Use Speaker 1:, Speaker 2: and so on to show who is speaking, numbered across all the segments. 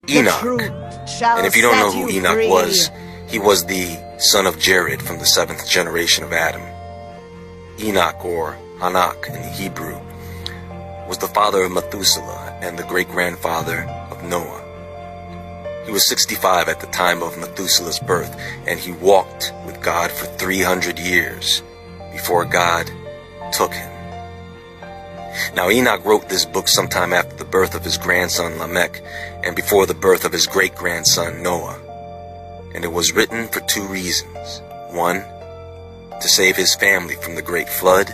Speaker 1: Enoch. And if you don't know who Enoch was, he was the son of Jared from the 7th generation of Adam. Enoch, or Enoch in Hebrew, was the father of Methuselah and the great-grandfather of Noah. He was 65 at the time of Methuselah's birth, and he walked with God for 300 years before God took him. Now Enoch wrote this book sometime after the birth of his grandson Lamech and before the birth of his great-grandson Noah. And it was written for 2 reasons. 1, to save his family from the great flood,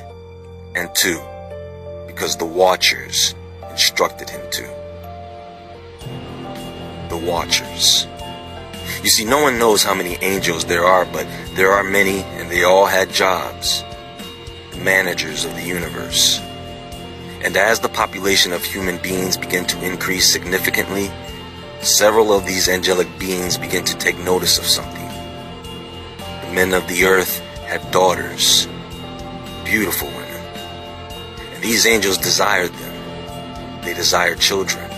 Speaker 1: and 2, because the Watchers instructed him to. The Watchers. You see, no one knows how many angels there are, but there are many, and they all had jobs. The managers of the universe. And as the population of human beings began to increase significantly, several of these angelic beings began to take notice of something. The men of the earth had daughters, beautiful women, and these angels desired them. They desired children.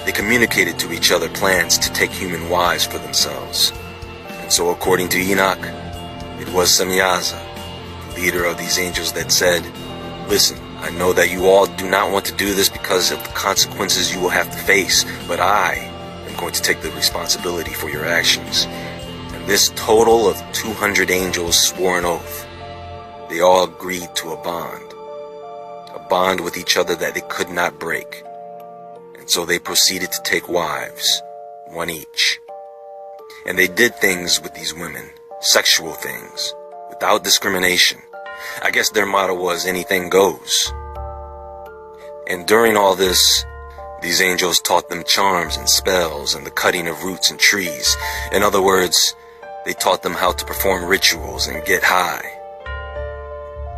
Speaker 1: They communicated to each other plans to take human wives for themselves. And so according to Enoch, it was Semyaza, the leader of these angels, that said, "Listen, I know that you all do not want to do this because of the consequences you will have to face, but I am going to take the responsibility for your actions." And this total of 200 angels swore an oath. They all agreed to a bond with each other that they could not break. And so they proceeded to take wives, 1 each. And they did things with these women, sexual things, without discrimination. I guess their motto was anything goes. And during all this, these angels taught them charms and spells and the cutting of roots and trees. In other words, they taught them how to perform rituals and get high.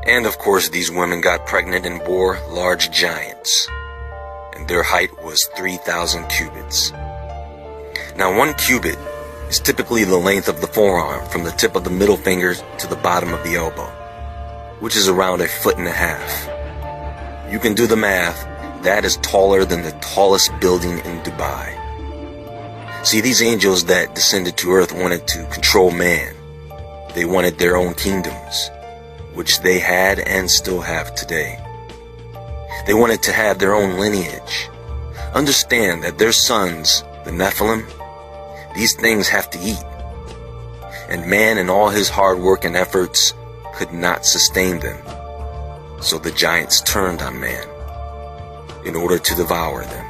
Speaker 1: And of course, these women got pregnant and bore large giants. And their height was 3,000 cubits. Now 1 cubit is typically the length of the forearm from the tip of the middle finger to the bottom of the elbow, which is around 1.5 feet. You can do the math. That is taller than the tallest building in Dubai. See, these angels that descended to earth wanted to control man. They wanted their own kingdoms, which they had and still have today. They wanted to have their own lineage. Understand that their sons, the Nephilim, these things have to eat. And man and all his hard work and efforts could not sustain them. So the giants turned on man in order to devour them.